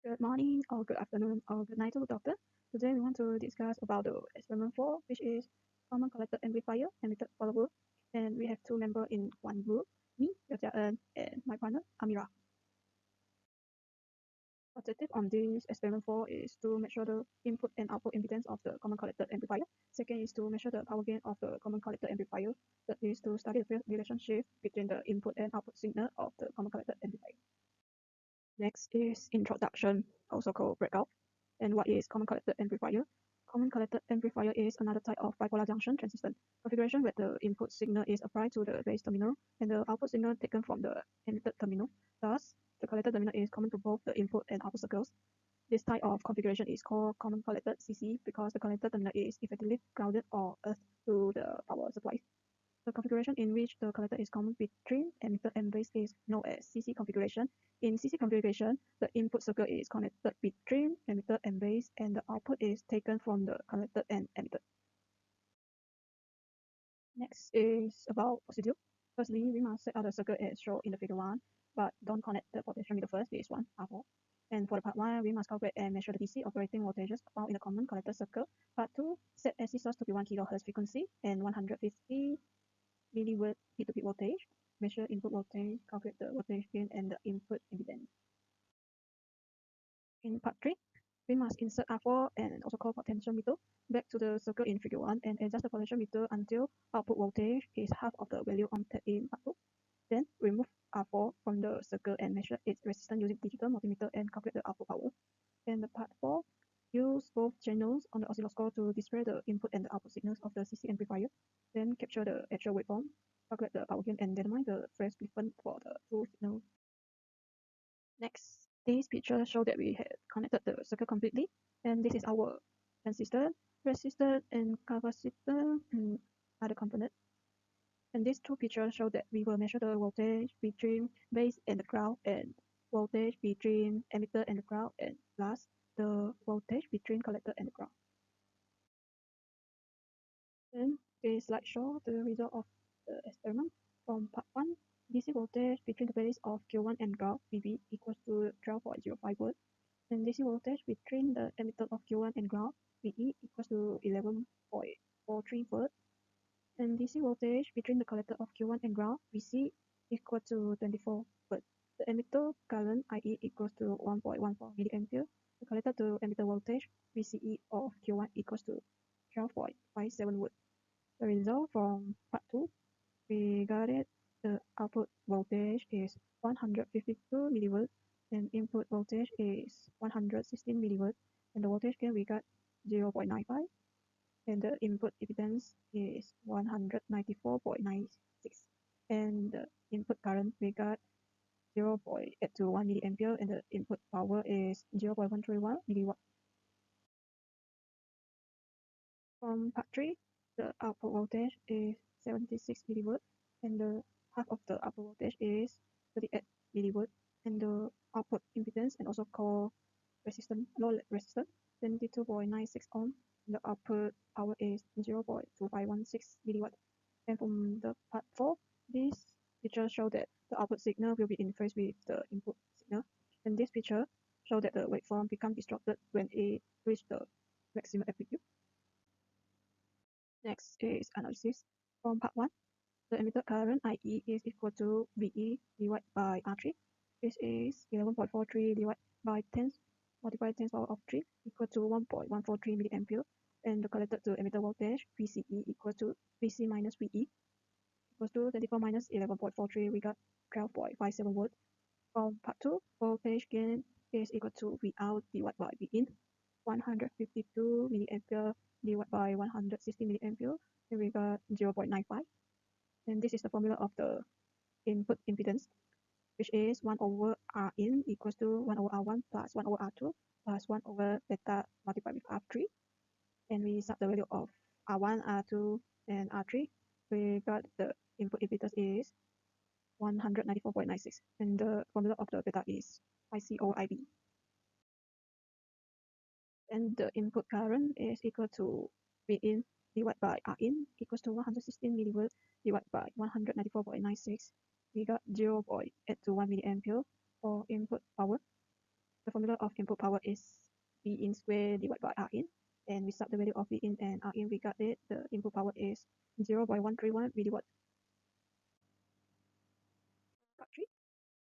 Good morning or good afternoon or good night to doctor. Today we want to discuss about the experiment 4, which is common collector amplifier, emitter follower. And we have two members in one group, me, Yajaen, and my partner, Amira. Objective on this experiment 4 is to measure the input and output impedance of the common collector amplifier. Second is to measure the power gain of the common collector amplifier. Third is to study the relationship between the input and output signal of the common collector amplifier. Next is introduction, also called breakout. And what is common collector amplifier? Common collector amplifier is another type of bipolar junction transistor configuration where the input signal is applied to the base terminal and the output signal taken from the emitted terminal. Thus, the collector terminal is common to both the input and output circuits. This type of configuration is called common collector CC because the collector terminal is effectively grounded or earthed to the power supply. The configuration in which the collector is common between emitter and base is known as CC configuration. In CC configuration, the input circuit is connected between emitter and base, and the output is taken from the collector and emitter. Next is about procedure. Firstly, we must set out the circuit as shown in the figure 1, but don't connect the potentiometer first, this one, R4. And for the part 1, we must calculate and measure the DC operating voltages found in the common collector circuit. Part 2, set AC source to be 1 kHz frequency and 150 milliwatt peak-to-peak voltage, measure input voltage, calculate the voltage gain and the input impedance. In part 3, we must insert R4 and also called potentiometer back to the circuit in figure 1 and adjust the potentiometer until output voltage is half of the value obtained in part 2. Then remove R4 from the circuit and measure its resistance using digital multimeter and calculate the output power. And the part 4, use both channels on the oscilloscope to display the input and the output signals of the CC amplifier. Then capture the actual waveform, calculate the power gain, and determine the phase difference for the two signals. Next, this picture shows that we have connected the circuit completely, and this is our transistor, resistor, and capacitor, and other components. And these two pictures show that we will measure the voltage between base and the ground, and voltage between emitter and the ground, and last, the voltage between collector and the ground. Then this slide shows the result of the experiment. From part 1, DC voltage between the base of Q1 and ground VB equals to 12.05 volts, and DC voltage between the emitter of Q1 and ground VE equals to 11.43 volts, and DC voltage between the collector of Q1 and ground VC equals to 24 volts. The emitter current IE equals to 1.14 milliampere. The collector to emitter voltage VCE of Q1 equals to 12.57 volts. The result from part 2, we got it. The output voltage is 152 millivolts and input voltage is 116 millivolts, and the voltage gain we got 0.95, and the input impedance is 194.96, and the input current we got 0.821 milliampere, and the input power is 0.131 milliwatt. From part 3, the output voltage is 76 millivolts, and the half of the output voltage is 38 millivolts, and the output impedance, and also called resistance, low resistance, 22.96 ohm. The output power is 0.2516 milliwatt. And from the part 4, this picture shows that the output signal will be in phase with the input signal, and this picture shows that the waveform becomes distorted when it reaches the maximum amplitude. Next is analysis. From part 1, the emitter current IE is equal to VE divided by R3. This is 11.43 divided by 10 multiplied 10 power of 3 equal to 1.143 milliampere. And the collector to emitter voltage VCE equals to VC minus VE equals to 24 minus 11.43. We got 12.57 volts. From part 2, voltage gain is equal to Vout divided by Vin, 152 milliampere divided by 160 milliampere, and we got 0.95. And this is the formula of the input impedance, which is 1 over Rin equals to 1 over R1 plus 1 over R2 plus 1 over beta multiplied with R3. And we sub the value of R1, R2, and R3. We got the input impedance is 194.96, and the formula of the beta is ICOIB. And the input current is equal to Vin divided by Rin equals to 116 millivolts divided by 194.96. We got 0.821 milliampere for input power. The formula of input power is V in square divided by R in, and we sub the value of V in and R in, we got it. The input power is 0.131 milliwatt. Part 3.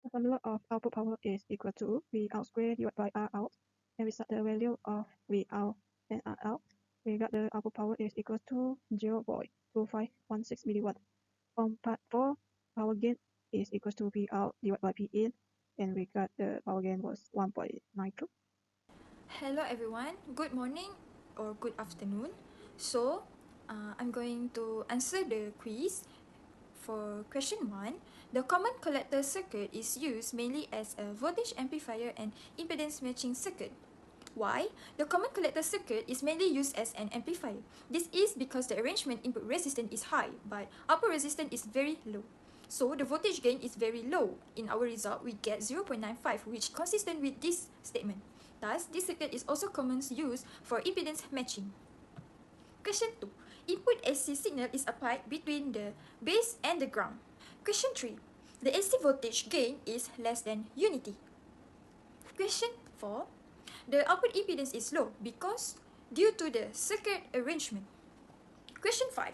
The formula of output power is equal to V out square divided by R out, and we set the value of V out and R out. We got the output power is equal to 0.2516 milliwatt. From part 4, power gain is equal to V out divided by P in, and we got the power gain was 1.92. Hello everyone, good morning or good afternoon. So, I'm going to answer the quiz. For question 1, the common collector circuit is used mainly as a voltage amplifier and impedance matching circuit. Why? The common collector circuit is mainly used as an amplifier. This is because the arrangement input resistance is high, but output resistance is very low. So the voltage gain is very low. In our result, we get 0.95, which consistent with this statement. Thus, this circuit is also commonly used for impedance matching. Question 2. Input AC signal is applied between the base and the ground. Question 3. The AC voltage gain is less than unity. Question 4. The output impedance is low because due to the circuit arrangement. Question 5.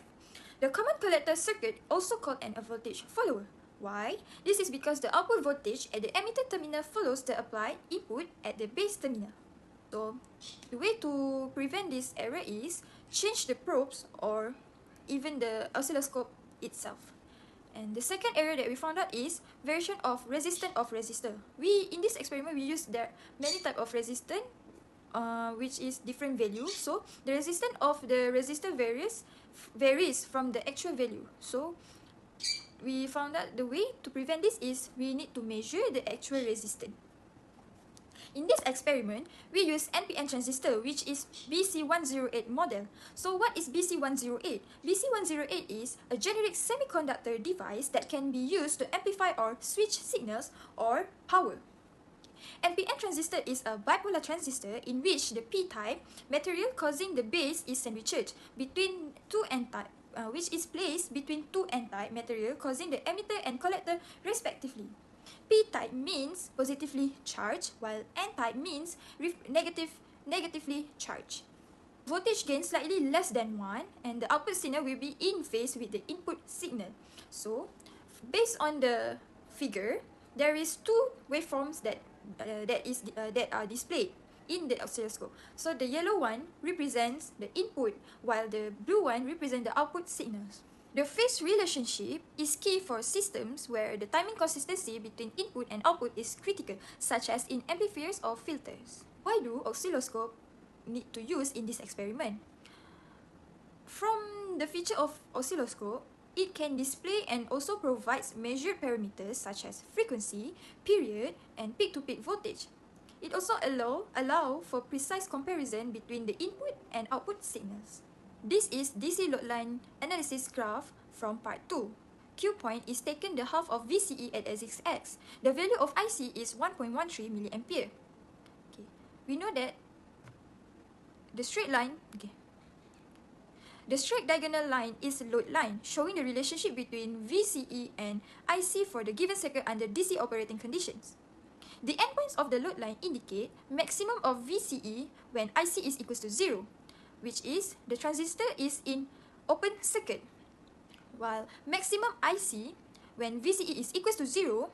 The common collector circuit also called a voltage follower. Why? This is because the output voltage at the emitter terminal follows the applied input at the base terminal. So, the way to prevent this error is change the probes or even the oscilloscope itself. And the second error that we found out is variation of resistance of resistor. In this experiment, we use there many type of resistance, which is different value. So the resistance of the resistor varies from the actual value. So we found out the way to prevent this is we need to measure the actual resistance. In this experiment, we use NPN transistor, which is BC108 model. So what is BC108? BC108 is a generic semiconductor device that can be used to amplify or switch signals or power. NPN transistor is a bipolar transistor in which the p-type material causing the base is sandwiched between two n-type, which is placed between two n-type material causing the emitter and collector respectively. P-type means positively charged, while N-type means negatively charged. Voltage gain slightly less than 1, and the output signal will be in phase with the input signal. So, based on the figure, there is two waveforms that are displayed in the oscilloscope. So the yellow one represents the input, while the blue one represents the output signals. The phase relationship is key for systems where the timing consistency between input and output is critical, such as in amplifiers or filters. Why do oscilloscope need to use in this experiment? From the feature of oscilloscope, it can display and also provides measured parameters such as frequency, period, and peak-to-peak voltage. It also allow for precise comparison between the input and output signals. This is DC load line analysis graph from part 2. Q point is taken the half of VCE at x. The value of IC is 1.13 mA. Okay. We know that the straight diagonal line is a load line, showing the relationship between VCE and IC for the given circuit under DC operating conditions. The endpoints of the load line indicate maximum of VCE when IC is equal to 0, which is the transistor is in open circuit, while maximum IC when VCE is equal to 0,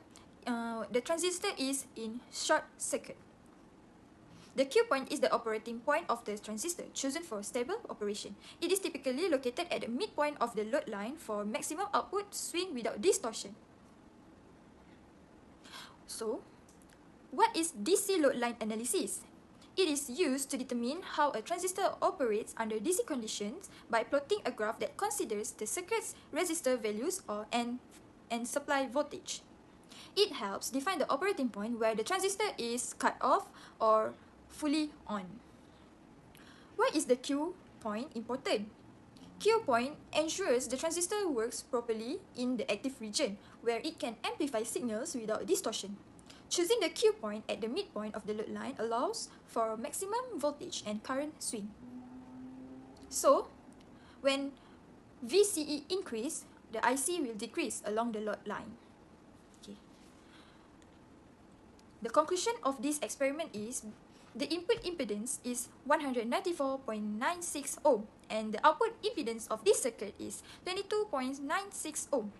the transistor is in short circuit. The Q point is the operating point of the transistor chosen for stable operation. It is typically located at the midpoint of the load line for maximum output swing without distortion. So, what is DC load line analysis? It is used to determine how a transistor operates under DC conditions by plotting a graph that considers the circuit's resistor values and supply voltage. It helps define the operating point where the transistor is cut off or fully on. Why is the Q point important? Q point ensures the transistor works properly in the active region, where it can amplify signals without distortion. Choosing the Q point at the midpoint of the load line allows for maximum voltage and current swing. So, when VCE increase, the IC will decrease along the load line. Okay. The conclusion of this experiment is the input impedance is 194.96 ohm and the output impedance of this circuit is 22.96 ohm.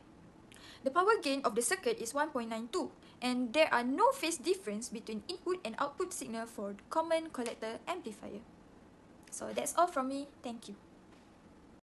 The power gain of the circuit is 1.92 and there are no phase difference between input and output signal for common collector amplifier. So that's all from me. Thank you.